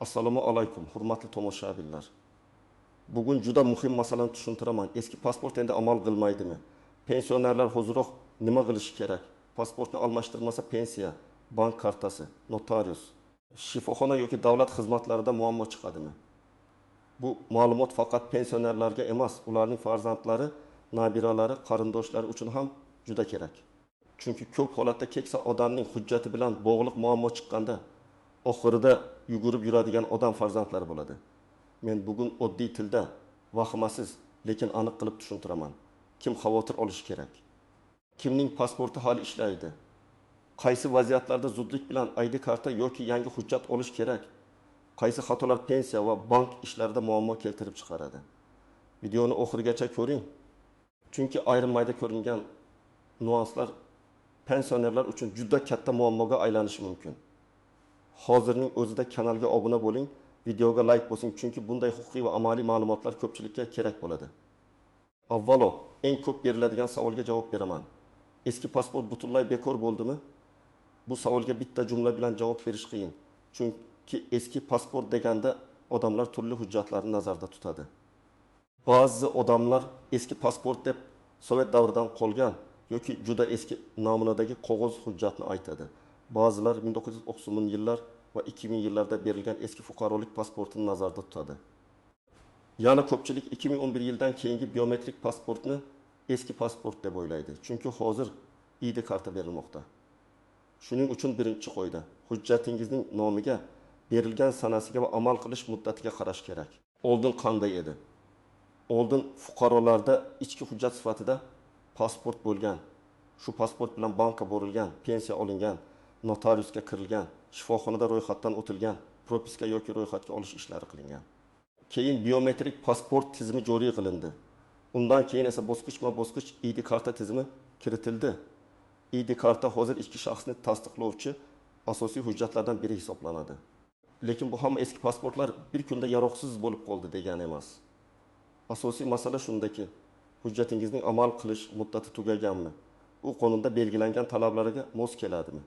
Assalomu alaykum, hurmatli tomoshabinlar. Bugun juda muhim masalani tushuntiraman. Eski pasport endi amal qilmaydimi? Pensionerlar hozirroq nima qilishi kerak? Pasportni almashtirmasa pensiya, bank kartasi, notarius, shifoxona yoki davlat xizmatlarida muammo chiqadimi? Bu ma'lumot faqat pensionerlarga emas, ularning farzandlari, nabiralari, qarindoshlari uchun ham juda kerak. Chunki ko'p holatda keksa odamning hujjati bilan bog'liq muammo chiqqanda oxirida yugurib yuradigan odam farzandlari bo'ladi. Men bugun oddiy tilda, vahimasiz, lekin aniq qilib tushuntiraman. Kim xavotir olishi kerak? Kimning pasporti hali ishlaydi? Qaysi vaziyatlarda zudlik bilan ID karta yoki yangi hujjat olish kerak? Qaysi xatolar pensiya va bank ishlarida muammo keltirib chiqaradi? Videoni oxirigacha ko'ring. Chunki ayrim mayda ko'ringan nuanslar pensionerlar uchun juda katta muammoga aylanishi mumkin. Hozirning o'zida kanalga obuna bo'ling, videoga like bosing, chunki bunday huquqiy va amaliy ma'lumotlar ko'pchilikka kerak bo'ladi. Avvalo, eng ko'p beriladigan savolga javob beraman. Eski pasport butunlay bekor bo'ldimi? Bu savolga bitta jumla bilan javob berish qiyin. Chunki eski pasport deganda odamlar turli hujjatlarni nazarda tutadi. Ba'zi odamlar eski pasport deb Sovet davridan qolgan yoki juda eski namunadagi qog'oz hujjatni aytadi. Ba'zilar 1990 yillar va 2000 yillarda berilgan eski fuqarolik pasportini nazarda tutadi. Yana ko'pchilik 2011 yildan keyingi biometrik pasportni eski pasport deb o'ylaydi. Chunki hozir ID karta berilmoqda. Shuning uchun birinchi qo'yda hujjatingizning nomiga, berilgan sanasiga va amal qilish muddatiga qarash kerak. Oldin qanday edi? Oldin fuqarolarda ichki hujjat sifatida pasport bo'lgan. Shu pasport bilan bankka borilgan, pensiya olingan, notariusga kirilgan, shifoxonada ro'yxatdan o'tilgan, propiska yoki ro'yxatga olish ishlari qilingan. Keyin biometrik pasport tizimi joriy qilindi. Undan keyin esa bosqichma-bosqich ID karta tizimi kiritildi. ID karta hozir ichki shaxsni tasdiqlovchi asosiy hujjatlardan biri hisoblanadi. Lekin bu hamma eski pasportlar bir kunda yaroqsiz bo'lib qoldi degani emas. Asosiy masala shundaki, hujjatingizning amal qilish muddati tugaganmi? U qonunda belgilangan talablarga mos keladimi?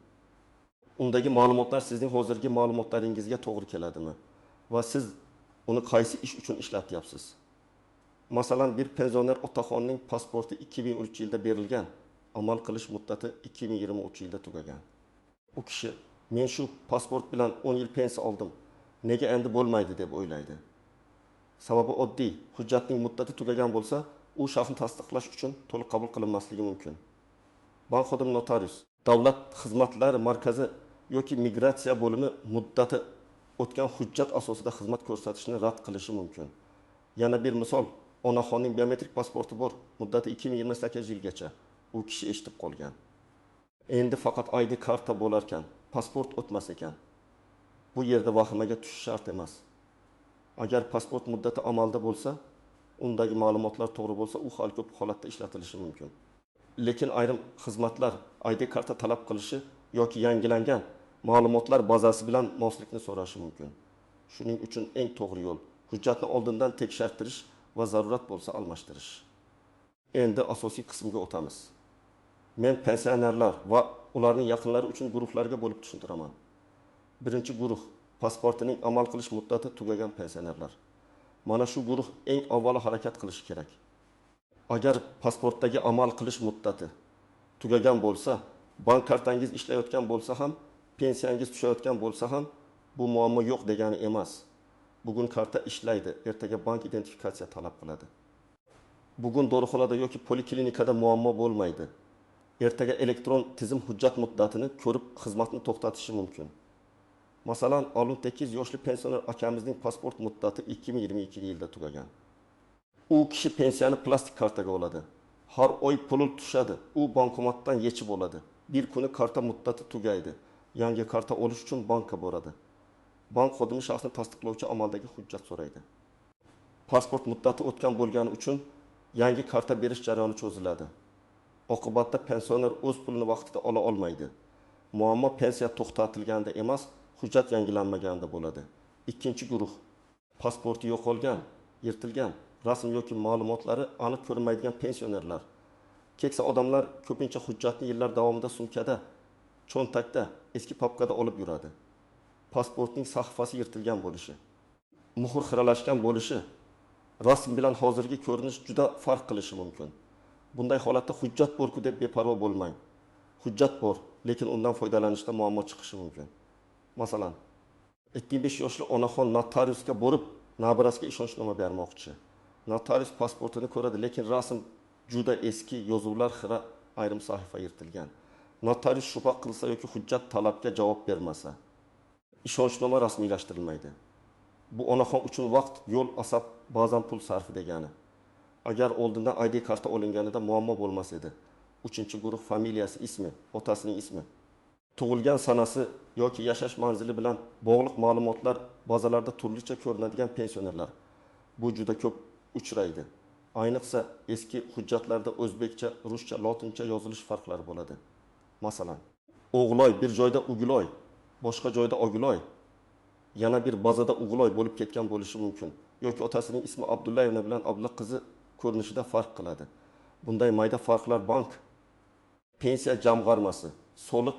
Undagi ma'lumotlar sizning hozirgi ma'lumotlaringizga to'g'ri keladimi? Va siz uni qaysi ish uchun ishlatyapsiz? Masalan, bir pensioner otaxonning pasporti 2003 yilda berilgan, amal qilish muddati 2023 yilda tugagan. U kishi, men shu pasport bilan 10 yil pensiya oldim, nega endi bo'lmaydi deb o'ylaydi. Sababi oddiy, hujjatning muddati tugagan bo'lsa, u shaxsni tasdiqlash uchun to'liq qabul qilinmasligi mumkin. Bank xodimi notarius, davlat xizmatlari markazi yoki migratsiya bo'limi muddati o'tgan hujjat asosida xizmat ko'rsatishni rad qilishi mumkin. Yana bir misol, onaxonning biometrik pasporti bor, muddati 2028 yilgacha. U kishi eshitib qolgan. Endi faqat ID karta bo'larkan, pasport o'tmas ekan. Bu yerda vahimaga tushish shart emas. Agar pasport muddati amalda bo'lsa, undagi ma'lumotlar to'g'ri bo'lsa, u har ko'p holatda ishlatilishi mumkin. Lekin ayrim xizmatlar ID karta talab qilishi yoki yangilangan ma'lumotlar bazasi bilan moslikni so'rashi mumkin. Shuning uchun eng to'g'ri yo'l hujjatni oldindan tekshirdirish va zarurat bo'lsa almashtirish. Endi asosiy qismga o'tamiz. Men pensionerlar va ularning yaqinlari uchun guruhlarga bo'lib tushuntiraman. Birinchi guruh pasportining amal qilish muddati tugagan pensionerlar. Mana shu guruh eng avvalo harakat qilishi kerak. Agar pasportdagi amal qilish muddati tugagan bo'lsa, bank kartangiz ishlayotgan bo'lsa ham, pensiyangiz tushayotgan bo'lsa ham, bu muammo yo'q degani emas. Bugun karta ishlaydi, ertaga bank identifikatsiya talab qiladi. Bugun dorixonada yoki poliklinikada muammo bo'lmaydi. Ertaga elektron tizim hujjat muddatini ko'rib xizmatni to'xtatishi mumkin. Masalan, 68 yoshli pensioner akamizning pasport muddati 2022 yilda tugagan. U kishi pensiyani plastik kartaga oladi. Har oy pul tushadi. U bankomatdan yechib oladi. Bir kuni karta muddati tugaydi. Yangi karta olish uchun bankka boradi. Bank xodimi shaxsni tasdiqlovchi amaldagi hujjat so'raydi. Pasport muddati o'tgan bo'lgani uchun yangi karta berish jarayoni cho'ziladi. Oqibatda pensioner o'z pulini vaqtida ola olmaydi. Muammo pensiya to'xtatilganda emas, hujjat yangilanmaganda bo'ladi. Ikkinchi guruh pasporti yo'qolgan, yirtilgan, rasm yoki ma'lumotlari aniq ko'rinmaydigan pensionerlar. Keksa odamlar ko'pincha hujjatni yillar davomida sumkada, cho'ntakda, eski papkada olib yuradi. pasportning sahifasi yirtilgan bo'lishi, muhr xiralashgan bo'lishi, rasm bilan hozirgi ko'rinish juda farq qilishi mumkin. Bunday holatda hujjat bor-ku deb beparvo bo'lmang. Hujjat bor, lekin undan foydalanishda muammo chiqishi mumkin. Masalan, 25 yoshli onaxon notariusga borib, nabirasiga ishonchnoma bermoqchi. Notarius pasportini ko'radi, lekin rasm juda eski, yozuvlar xira, ayrim sahifa yirtilgan. Notarius shubha qilsa yoki hujjat talabga javob bermasa, ishonchnoma rasmiylashtirilmaydi. Bu onaxon uchun vaqt, yo'l, asab, ba'zan pul sarfi degani. Agar oldindan ID karta olinganida muammo bo'lmas edi. 3-guruh familiyasi, ismi, otasining ismi, tug'ilgan sanasi yoki yashash manzili bilan bog'liq ma'lumotlar bazalarda turlicha ko'rinadigan pensionerlar bu juda ko'p uchraydi. Ayniqsa eski hujjatlarda o'zbekcha, ruscha, lotincha yozilish farqlari bo'ladi. Masalan, O'g'loy bir joyda Uguloy, boshqa joyda Oguloy, yana bir bazada O'g'loy bo'lib ketgan bo'lishi mumkin. Yoki otasining ismi Abdullayevna bilan Abdulla qizi ko'rinishida farq qiladi. Bunday mayda farqlar bank, pensiya jamg'armasi, soliq,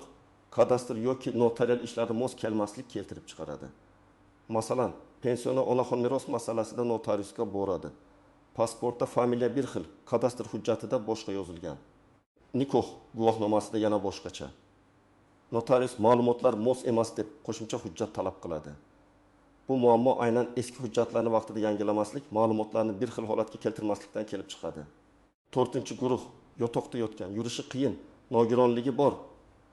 kadastr yoki notarial ishlarga mos kelmaslik keltirib chiqaradi. Masalan, pensioner onaxon meros masalasida notariusga boradi. Pasportda familiya bir xil, kadastr hujjatida boshqa yozilgan. Nikoh guvohnomasida yana boshqacha. Notarius ma'lumotlar mos emas deb qo'shimcha hujjat talab qiladi. Bu muammo aynan eski hujjatlarni vaqtida yangilamaslik, ma'lumotlarni bir xil holatga keltirmaslikdan kelib chiqadi. 4-guruh yotoqda yotgan, yurishi qiyin, nogironligi bor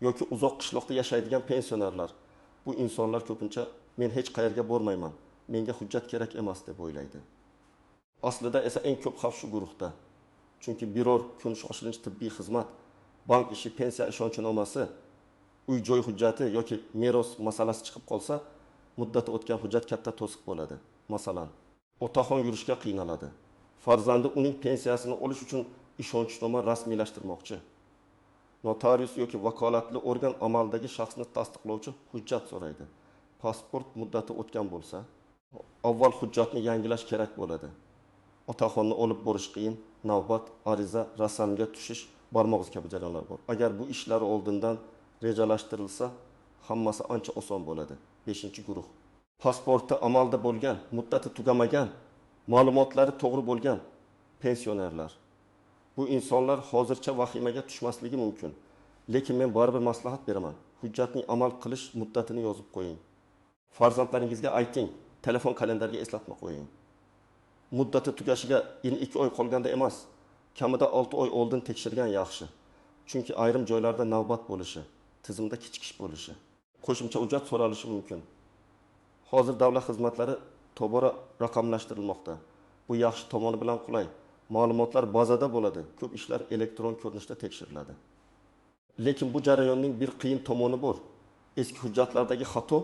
yoki uzoq qishloqda yashaydigan pensionerlar. Bu insonlar ko'pincha men hech qayerga bormayman, menga hujjat kerak emas deb o'ylaydi. Aslida esa eng ko'p xavf shu guruhda. Chunki biror kun shoshilinch tibbiy xizmat, bank ishi, pensiya ishonchnomasi, uy-joy hujjati yoki meros masalasi chiqib qolsa, muddati o'tgan hujjat katta to'siq bo'ladi. Masalan, otaxon yurishga qiynaladi. Farzandi uning pensiyasini olish uchun ishonchnoma rasmiylashtirmoqchi. Notarius yoki vakolatli organ amaldagi shaxsni tasdiqlovchi hujjat so'raydi. Pasport muddati o'tgan bo'lsa, avval hujjatni yangilash kerak bo'ladi. Otaxonni olib borish qiyin, navbat, ariza, rasmga tushish, barmoq izi kabi jarayonlar bor. Agar bu ishlar oldindan rejalashtirilsa, hammasi ancha oson bo'ladi. 5-guruh. Pasportda amalda bo'lgan, muddati tugamagan, ma'lumotlari to'g'ri bo'lgan pensionerlar. Bu insonlar hozircha vahimaga tushmasligi mumkin. Lekin men baribir maslahat beraman. Hujjatning amal qilish muddatini yozib qo'ying. Farzandlaringizga ayting, telefon kalendariga eslatma qo'ying. Muddati tugashiga 2 oy qolganda emas, kamida 6 oy oldin tekshirgan yaxshi. Chunki ayrim joylarda navbat bo'lishi, tizimda kechikish bo'lishi, qo'shimcha hujjat so'ralishi mumkin. Hozir davlat xizmatlari tobora raqamlashtirilmoqda. Bu yaxshi tomoni bilan qulay. Ma'lumotlar bazada bo'ladi, ko'p ishlar elektron ko'rinishda tekshiriladi. Lekin bu jarayonning bir qiyin tomoni bor. Eski hujjatlardagi xato,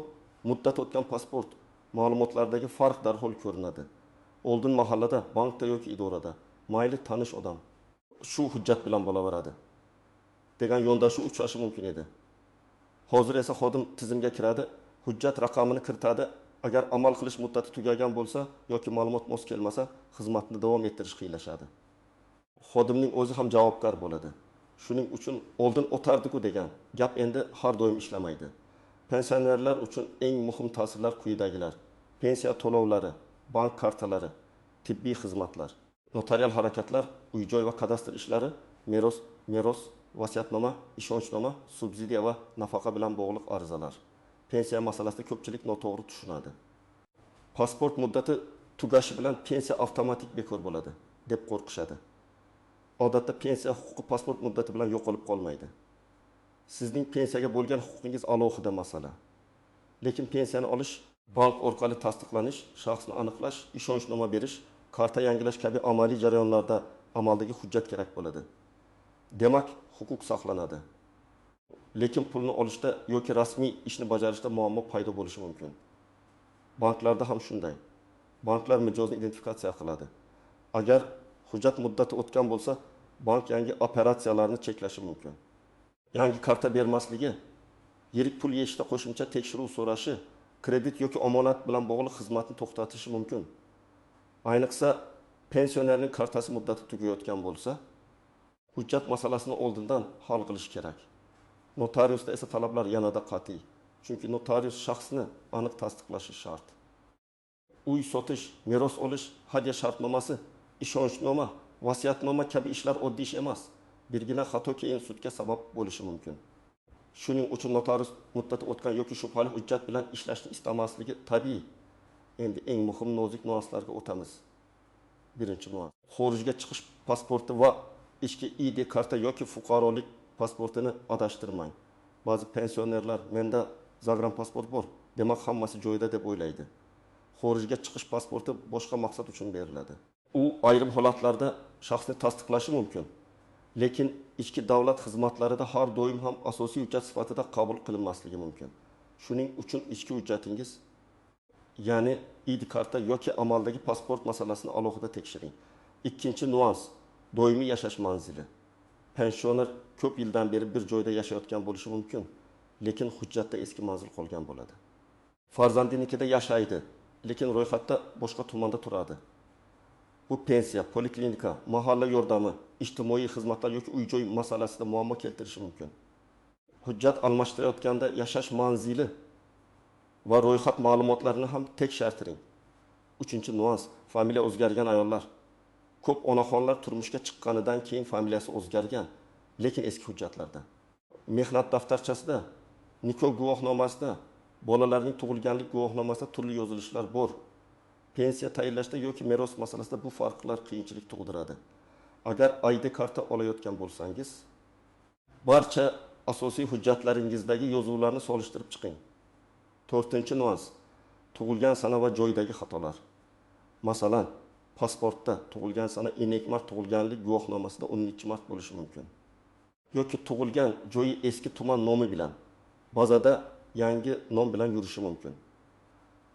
muddat o'tgan pasport, ma'lumotlardagi farq darhol ko'rinadi. Oldin mahallada, bankda yoki idorada mayli tanish odam shu hujjat bilan bo'laveradi degan yondashuv uchrashi mumkin edi. Hozir esa xodim tizimga kiradi, hujjat raqamini kiritadi. Agar amal qilish muddati tugagan bo'lsa yoki ma'lumot mos kelmasa, xizmatni davom ettirish qiyinlashadi. Xodimning o'zi ham javobgar bo'ladi. Shuning uchun oldin o'tardi-ku degan gap endi har doim ishlamaydi. Pensionerlar uchun eng muhim ta'sirlar quyidagilar: pensiya to'lovlari, bank kartalari, tibbiy xizmatlar, notarial harakatlar, uy-joy va kadastr ishlari, meros, vasiyatnoma, ishonchnoma, subsidiya va nafaqa bilan bog'liq arizalar. Pensiya masalasida ko'pchilik noto'g'ri tushunadi. Pasport muddati tugashi bilan pensiya avtomatik bekor bo'ladi deb qo'rqishadi. Odatda pensiya huquqi pasport muddati bilan yo'qolib qolmaydi. Sizning pensiyaga bo'lgan huquqingiz alohida masala. Lekin pensiyani olish, bank orqali tasdiqlanish, shaxsni aniqlash, ishonchnoma berish, karta yangilash kabi amaliy jarayonlarda amaldagi hujjat kerak bo'ladi. Demak, huquq saqlanadi. Lekin pulni olishda yoki rasmiy ishni bajarishda muammo paydo bo'lishi mumkin. Banklarda ham shunday. Banklar mijozni identifikatsiya qiladi. Agar hujjat muddati o'tgan bo'lsa, bank yangi operatsiyalarni cheklashi mumkin. Yangi karta bermasligi, yirik pul yeyishda qo'shimcha tekshiruv so'rashi, kredit yoki omonat bilan bog'liq xizmatni to'xtatishi mumkin. Ayniqsa, pensionerning kartasi muddati tugayotgan bo'lsa, hujjat masalasini oldindan hal qilish kerak. Notariusda esa talablar yanada qat'iy. Chunki notarius shaxsni aniq tasdiqlashi shart. Uy sotish, meros olish, hadya shartnomasi, ishonchnoma, vasiyatnoma kabi ishlar oddiy ish emas. Birgina xato keyin sudga sabab bo'lishi mumkin. Shuning uchun notarius muddati o'tgan yoki shubhali hujjat bilan ishlashni istamasligi tabiiy. Endi eng muhim nozik nuanslarga o'tamiz. Birinchi nuans. Xorijga chiqish pasporti va ichki ID karta yoki fuqarolik pasportini adashtirmang. Ba'zi pensionerlar menda zagranipasport bor, demak hammasi joyida deb o'ylaydi. Xorijga chiqish pasporti boshqa maqsad uchun beriladi. U ayrim holatlarda shaxsni tasdiqlashi mumkin. Lekin ichki davlat xizmatlarida har doim ham asosiy hujjat sifatida qabul qilinmasligi mumkin. Shuning uchun ichki hujjatingiz, ya'ni ID karta yoki amaldagi pasport masalasini alohida tekshiring. Ikkinchi nuans, doimiy yashash manzili. Pensioner ko'p yildan beri bir joyda yashayotgan bo'lishi mumkin, lekin hujjatda eski manzil qolgan bo'ladi. Farzandinikida yashaydi, lekin ro'yxatda boshqa tumanda turadi. Bu pensiya, poliklinika, mahalla yordami, ijtimoiy xizmatlar yoki uy-joy masalasida muammo keltirishi mumkin. Hujjat almashtirayotganda yashash manzili va ro'yxat ma'lumotlarini ham tekshirtiring. Uchinchi nuans, familiya o'zgargan ayollar. Ko'p onaxonlar turmushga chiqqanidan keyin familiyasi o'zgargan, lekin eski hujjatlarda. Mehnat daftarchasida, nikoh guvohnomasida, bolalarning tug'ilganlik guvohnomasida turli yozilishlar bor. Pensiya tayinlashda yoki meros masalasida bu farqlar qiyinchilik tug'diradi. Agar ID karta olayotgan bo'lsangiz, barcha asosiy hujjatlaringizdagi yozuvlarni solishtirib chiqing. To'rtinchi nuans, tug'ilgan sana va joydagi xatolar. Masalan, pasportda tug'ilgan sana enek mart tug'ilganlik guvohnomasida 10-mart bo'lishi mumkin. Yoki tug'ilgan joyi eski tuman nomi bilan, bazada yangi nom bilan yurishi mumkin.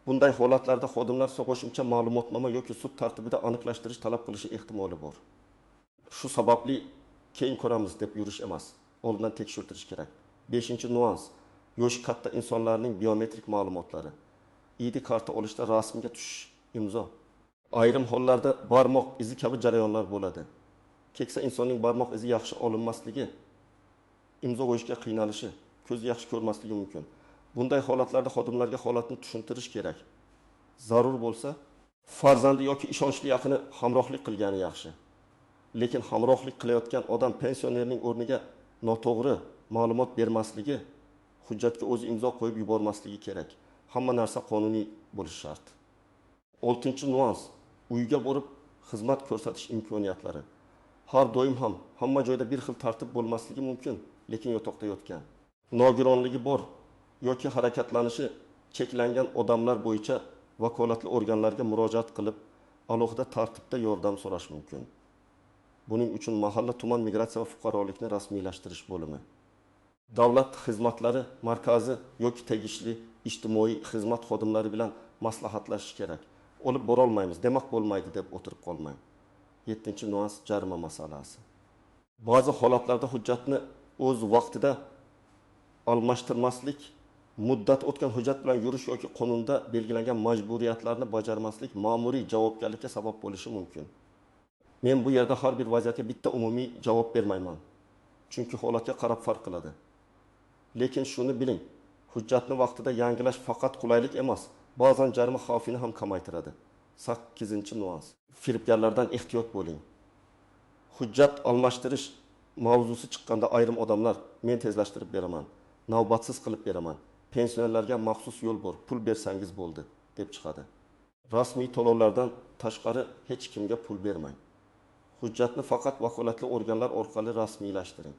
Bunday holatlarda xodimlar qo'shimcha ma'lumotnoma yoki sud tartibida aniqlashtirish talab qilishi ehtimoli bor. Shu sababli keyin ko'ramiz deb yurish emas, oldindan tekshirtirish kerak. 5-nuans, yoshi katta insonlarning biometrik ma'lumotlari. ID karta olishda rasmga tushish, imzo. Ayrim hollarda barmoq izi kabi jarayonlar bo'ladi. Keksa insonning barmoq izi yaxshi olinmasligi, imzo qo'yishga qiynalishi, ko'zi yaxshi ko'rmasligi mumkin. Bunday holatlarda xodimlarga holatni tushuntirish kerak. Zarur bo'lsa, farzandi yoki ishonchli yaqini hamrohlik qilgani yaxshi. Lekin hamrohlik qilayotgan odam pensionerning o'rniga noto'g'ri ma'lumot bermasligi, hujjatga o'zi imzo qo'yib yubormasligi kerak. Hamma narsa qonuniy bo'lishi shart. 6-nuans, uyga borib xizmat ko'rsatish imkoniyatlari. Har doim ham hamma joyda bir xil tartib bo'lmasligi mumkin, lekin yotoqda yotgan, nogironligi bor yoki harakatlanishi cheklangan odamlar bo'yicha vakolatli organlarga murojaat qilib, alohida tartibda yordam so'rash mumkin. Buning uchun mahalla tuman migratsiya va fuqarolikni rasmiylashtirish bo'limi, davlat xizmatlari markazi yoki tegishli ijtimoiy xizmat xodimlari bilan maslahatlashish kerak. Olib bora olmaymiz, demak bo'lmaydi deb o'tirib qolmang. 7-nuans, jarima masalasi. Ba'zi holatlarda hujjatni o'z vaqtida almashtirmaslik, muddat o'tgan hujjat bilan yurish yoki qonunda belgilangan majburiyatlarni bajarmaslik ma'muriy javobgarlikka sabab bo'lishi mumkin. Men bu yerda har bir vaziyatga bitta umumiy javob bermayman. Chunki holatga qarab farq qiladi. Lekin shuni biling, hujjatni vaqtida yangilash faqat qulaylik emas, ba'zan jarima xavfini ham kamaytiradi. 8-nuans, firibgarlardan ehtiyot bo'ling. Hujjat almashtirish mavzusi chiqqanda ayrim odamlar men tezlashtirib beraman, navbatsiz qilib beraman, pensionerlarga maxsus yo'l bor, pul bersangiz bo'ldi deb chiqadi. Rasmiy to'lovlardan tashqari hech kimga pul bermang. Hujjatni faqat vakolatli organlar orqali rasmiylashtiring.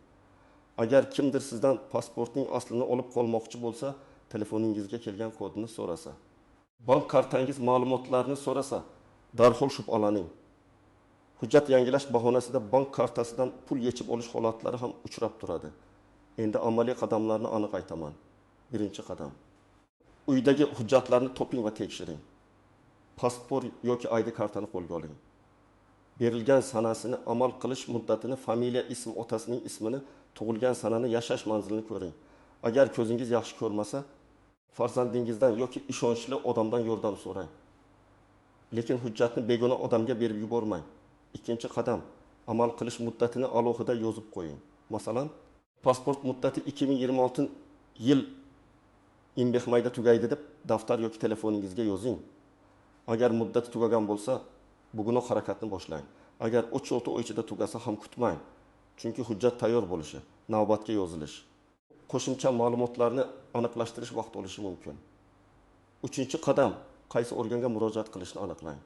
Agar kimdir sizdan pasportning aslini olib qolmoqchi bo'lsa, telefoningizga kelgan kodni so'rasa, bank kartangiz ma'lumotlarini so'rasa, darhol shubhalaning. Hujjat yangilash bahonasida bank kartasidan pul yechib olish holatlari ham uchrab turadi. Endi amaliy qadamlarni aniq aytaman. 1-qadam. Uydagi hujjatlarni toping va tekshiring. Pasport yoki ID kartani qo'lga oling. Berilgan sanasini, amal qilish muddatini, familiya ismi, otasining ismini, tug'ilgan sanani, yashash manzilini ko'ring. Agar ko'zingiz yaxshi ko'rmasa, farzandingizdan yoki ishonchli odamdan yordam so'rang. Lekin hujjatni begona odamga berib yubormang. 2-qadam, amal qilish muddatini alohida yozib qo'ying. Masalan, pasport muddati 2026 yil 25 mayda tugaydi deb daftar yoki telefoningizga yozing. Agar muddati tugagan bo'lsa, bugunoq harakatni boshlang. Agar 3-6 oy ichida tugasa ham kutmang. Chunki hujjat tayyor bo'lishi, navbatga yozilish. Qo'shimcha ma'lumotlarni aniqlashtirish vaqt olishi mumkin. 3-qadam, qaysi organga murojaat qilishni aniqlang.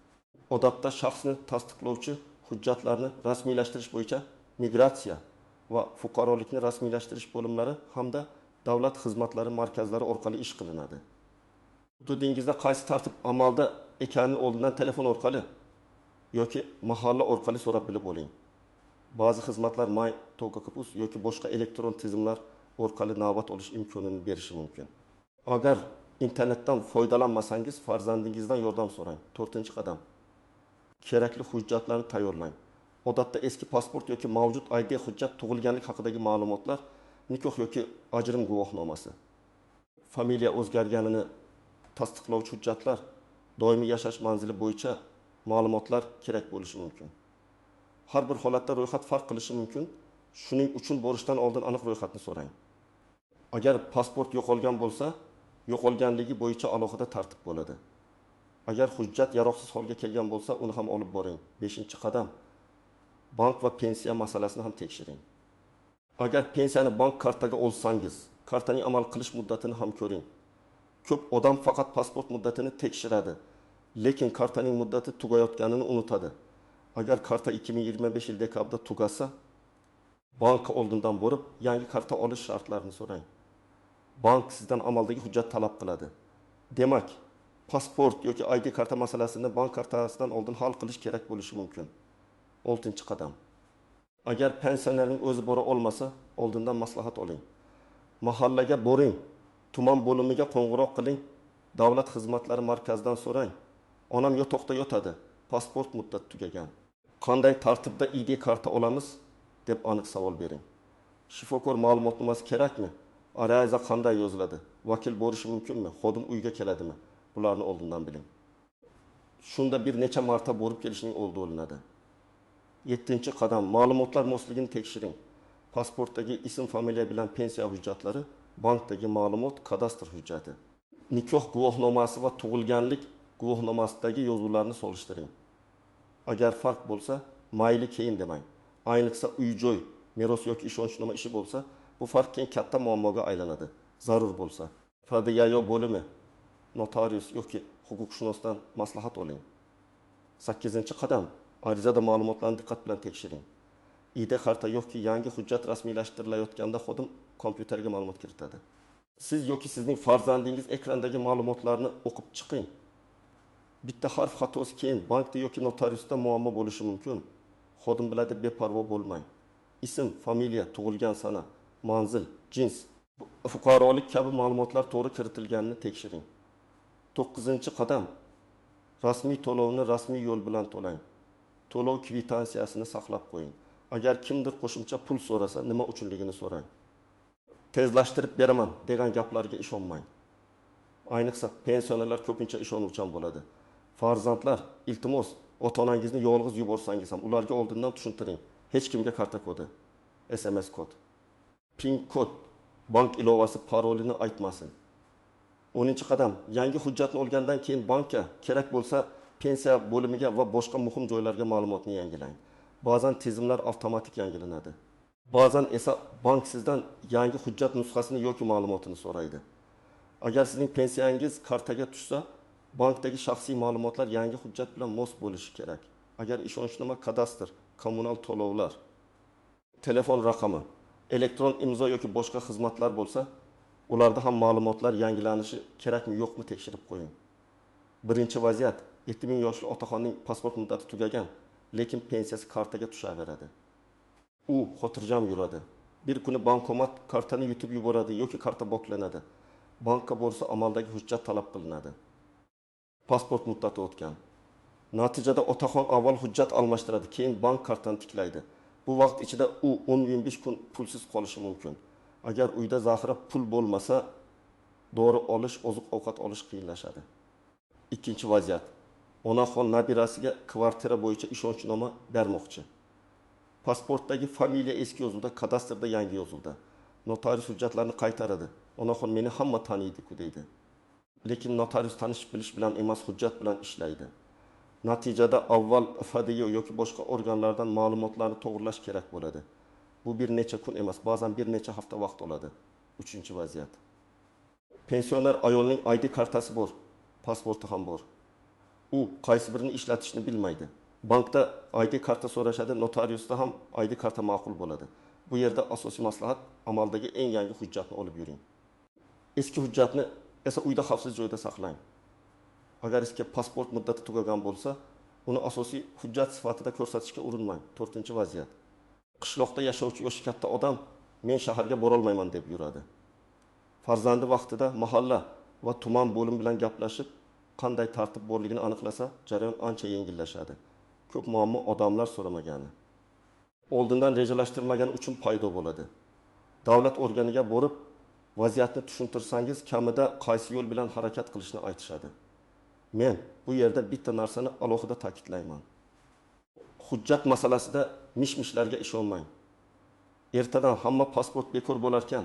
Odatda shaxsni tasdiqlovchi hujjatlarni rasmiylashtirish bo'yicha migratsiya va fuqarolikni rasmiylashtirish bo'limlari hamda davlat xizmatlari markazlari orqali ish qilinadi. Hududingizda qaysi tartib amalda ekanini oldindan telefon orqali yoki mahalla orqali so'rab bilib oling. Ba'zi xizmatlar My Togakapus yoki boshqa elektron tizimlar orqali navbat olish imkonini berishi mumkin. Agar internetdan foydalanmasangiz, farzandingizdan yordam so'rang. 4-qadam. Kerakli hujjatlarni tayyorlang. Odatda eski pasport yoki mavjud ID hujjat, tug'ilganlik haqidagi ma'lumotlar, nikoh yoki ajrim guvohnomasi, familiya o'zgarganini tasdiqlovchi hujjatlar, doimiy yashash manzili bo'yicha ma'lumotlar kerak bo'lishi mumkin. Har bir holatda ro'yxat farq qilishi mumkin. Shuning uchun borishdan oldin aniq ro'yxatni so'rang. Agar pasport yo'qolgan bo'lsa, yo'qolganligi bo'yicha alohida tartib bo'ladi. Agar hujjat yaroqsiz holga kelgan bo'lsa, uni ham olib boring. 5-qadam. Bank va pensiya masalasini ham tekshiring. Agar pensiyani bank kartaga olsangiz, kartaning amal qilish muddatini ham ko'ring. Ko'p odam faqat pasport muddatini tekshiradi, lekin kartaning muddati tugayotganini unutadi. Agar karta 2025 yil dekabrda tugasa, banka oldindan borib, yangi karta olish shartlarini so'rang. Bank sizdan amaldagi hujjat talab qiladi. Demak, pasport yoki ID karta masalasini bank kartasidan oldin hal qilish kerak bo'lishi mumkin. 6-qadam. Agar pensionerning o'zi bora olmasa, oldindan maslahat oling. Mahallaga boring, tuman bo'limiga qo'ng'iroq qiling, davlat xizmatlari markazidan so'rang. Onam yotoqda yotadi, pasport muddati tugagan. Qanday tartibda ID karta olamiz deb aniq savol bering. Shifokor ma'lumotnomasi kerakmi? Ariza qanday yoziladi? Vakil bo'lishi mumkinmi? Xodim uyga keladimi? Bularni oldindan biling. Shunda bir necha marta borib kelishning oldi olinadi. 7-qadam, ma'lumotlar mosligini tekshiring. Pasportdagi ism, familiya bilan pensiya hujjatlari, bankdagi ma'lumot, kadastr hujjati. Nikoh guvohnomasi va tug'ilganlik guvohnomasidagi yozuvlarni solishtiring. Agar farq bo'lsa, mayli keyin demang. Ayniqsa uy-joy, meros yoki ishonchnoma ishi bo'lsa, bu farq keyin katta muammoga aylanadi. Zarur bo'lsa, fadya bo'limi, notarius yoki huquqshunosdan maslahat oling. 8-qadam, arizada ma'lumotlarni diqqat bilan tekshiring. ID karta yoki yangi hujjat rasmiylashtirilayotganda xodim kompyuterga ma'lumot kiritadi. Siz yoki sizning farzandingiz ekrandagi ma'lumotlarni o'qib chiqing. Bitta harf xatosi keyin bankda yoki notariusda muammo bo'lishi mumkin. Xodim biladi, beparvo bo'lmang. Ism, familiya, tug'ilgan sana, manzil, jins, fuqarolik kabi ma'lumotlar to'g'ri kiritilganini tekshiring. 9-qadam, rasmiy to'lovni rasmiy yo'l bilan to'lang. To'lov kvitansiyasini saqlab qo'ying. Agar kimdir qo'shimcha pul so'rasa, nima uchunligini so'rang. Tezlashtirib beraman degan gaplarga ishonmang. Ayniqsa pensionerlar ko'pincha ishonuvchan bo'ladi. Farzandlar, iltimos, ota-onangizni yolg'iz yuborsangiz ham ularga oldindan tushuntiring. Hech kimga karta kodi, SMS kod, PIN kod, bank ilovasi parolini aytmasin. 10-qadam, yangi hujjatni olgandan keyin bankka kerak bo'lsa, pensiya bo'limiga va boshqa muhim joylarga ma'lumotni yangilang. Ba'zan tizimlar avtomatik yangilanadi. Ba'zan esa bank sizdan yangi hujjat nusxasini yoki ma'lumotini so'raydi. Agar sizning pensiyangiz kartaga tushsa, bankdagi shaxsiy ma'lumotlar yangi hujjat bilan mos bo'lishi kerak. Agar ishonchnoma, kadastr, kommunal to'lovlar, telefon raqami, elektron imzo yoki boshqa xizmatlar bo'lsa, ularda ham ma'lumotlar yangilanishi kerakmi yo'qmi tekshirib qo'ying. Birinchi vaziyat, 7000 yoshli otaxonning pasport muddati tugagan, lekin pensiyasi kartaga tushaveradi. U xotirjam yuradi. Bir kuni bankomat kartani yutib yuboradi yoki karta bloklanadi. Bankka borsa amaldagi hujjat talab qilinadi. Pasport muddati o'tgan. Natijada otaxon avval hujjat almashtiradi, keyin bank kartani tiklaydi. Bu vaqt ichida u 10-15 kun pulsiz qolishi mumkin. Agar uyda zaxira pul bo'lmasa, dori olish, oziq-ovqat olish qiyinlashadi. Ikkinchi vaziyat. Onaxon nabirasiga kvartira bo'yicha ishonchnoma bermoqchi. Pasportdagi familiya eski yozuvda, kadastrda yangi yozuvda. Notarius hujjatlarni qaytaradi. Onaxon meni hamma taniydi-ku deydi. Lekin notarius tanishib bilish bilan emas, hujjat bilan ishlaydi. Natijada avval FDY yoki boshqa organlardan ma'lumotlarni to'g'rilash kerak bo'ladi. Bu bir necha kun emas, ba'zan bir necha hafta vaqt oladi. Uchinchi vaziyat. Pensioner ayolning ID kartasi bor, pasporti ham bor. U qaysi birini ishlatishni bilmaydi. Bankda ID karta so'rashadi, notariusda ham ID karta ma'qul bo'ladi. Bu yerda asosiy maslahat amaldagi eng yangi hujjatni olib yuring. Eski hujjatni esa uyda xavfsiz joyda saqlang. Agar eski pasport muddati tugagan bo'lsa, uni asosiy hujjat sifatida ko'rsatishga urinmang. 4-vaziyat. Qishloqda yashovchi yoshi katta odam men shaharga bora olmayman deb yuradi. Farzandi vaqtida mahalla va tuman bo'lim bilan gaplashib, qanday tartib borligini aniqlasa, jarayon ancha yengillashadi. Ko'p muammo odamlar so'ramagani, oldindan rejalashtirilmagani uchun paydo bo'ladi. Davlat organiga borib, vaziyatni tushuntirsangiz, kamida qaysi yo'l bilan harakat qilishni aytishadi. Men bu yerda bitta narsani alohida ta'kidlayman. Hujjat masalasida mish-mishlarga ishonmang. Ertadan hamma pasport bekor bo'larkan,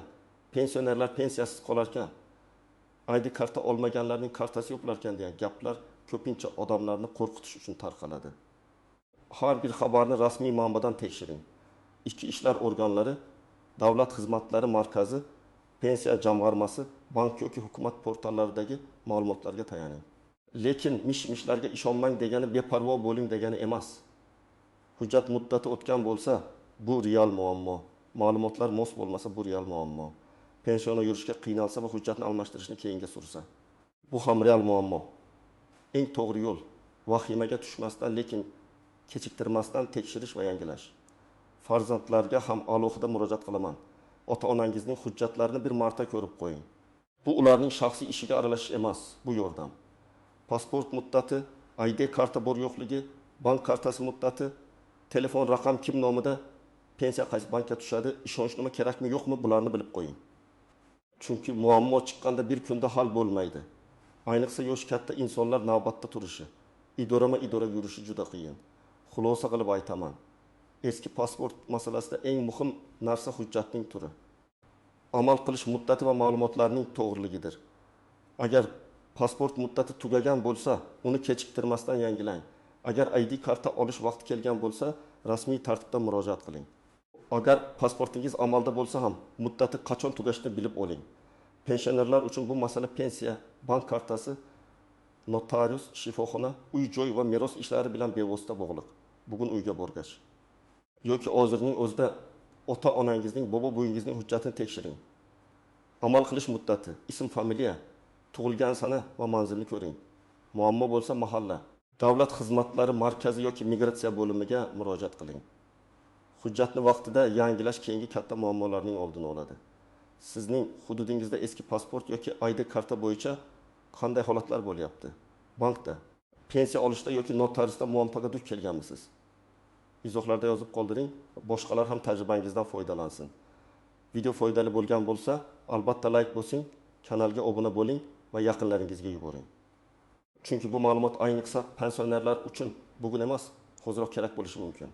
pensionerlar pensiyasiz qolarkan, ID karta olmaganlarning kartasi yo'qlarkan degan gaplar ko'pincha odamlarni qo'rqitish uchun tarqaladi. Har bir xabarni rasmiy manbadan tekshiring. Ichki ishlar organlari, davlat xizmatlari markazi, pensiya jamg'armasi, bank yoki hukumat portallaridagi ma'lumotlarga tayaning. Lekin mish-mishlarga ishonmang degani beparvo bo'ling degani emas. Hujjat muddati o'tgan bo'lsa, bu real muammo. Ma'lumotlar mos bo'lmasa, bu real muammo. Pensiona yurishga qiynalsa va hujjatni almashtirishni keyinga sursa, bu ham real muammo. Eng to'g'ri yo'l vahimaga tushmasdan, lekin kechiktirmasdan tekshirish va yangilash. Farzandlarga ham alohida murojaat qilaman. Ota-onangizning hujjatlarini bir marta ko'rib qo'ying. Bu ularning shaxsiy ishiga aralashish emas, bu yordam. Pasport muddati, ID karta bor yo'qligi, bank kartasi muddati, telefon raqam kim nomida, pensiya qaysi bankka tushadi, ishonchnoma kerakmi yo'qmi, bularni bilib qo'ying. Chunki muammo chiqqanda bir kunda hal bo'lmaydi. Ayniqsa yosh katta insonlar navbatda turishi, idora yurishi juda qiyin. Xulosa qilib aytaman. Eski pasport masalasida eng muhim narsa hujjatning turi. Amal qilish muddati va ma'lumotlarning to'g'riligidir. Agar pasport muddati tugagan bo'lsa, uni kechiktirmasdan yangilang. Agar ID karta olish vaqti kelgan bo'lsa, rasmiy tartibda murojaat qiling. Agar pasportingiz amalda bo'lsa ham, muddati qachon tugashini bilib oling. Pensionerlar uchun bu masala pensiya, bank kartasi, notarius, shifoxona, uy-joy va meros ishlari bilan bevosita bog'liq. Bugun uyga borgach yoki hozirning o'zida ota-onangizning, bobo-buvingizning hujjatini tekshiring. Amal qilish muddati, ism, familiya, tug'ilgan sana va manzilni ko'ring. Muammo bo'lsa mahalla, davlat xizmatlari markazi yoki migratsiya bo'limiga murojaat qiling. Hujjatni vaqtida yangilash keyingi katta muammolarning oldini oladi. Sizning hududingizda eski pasport yoki ID karta bo'yicha qanday holatlar bo'lyapti? Bankda, pensiya olishda yoki notariusda muammoga duch kelganmisiz? Izohlarda yozib qoldiring, boshqalar ham tajribangizdan foydalansin. Video foydali bo'lgan bo'lsa, albatta like bosing, kanalga obuna bo'ling va yaqinlaringizga yuboring. Chunki bu ma'lumot ayniqsa pensionerlar uchun bugun emas, hoziroq kerak bo'lishi mumkin.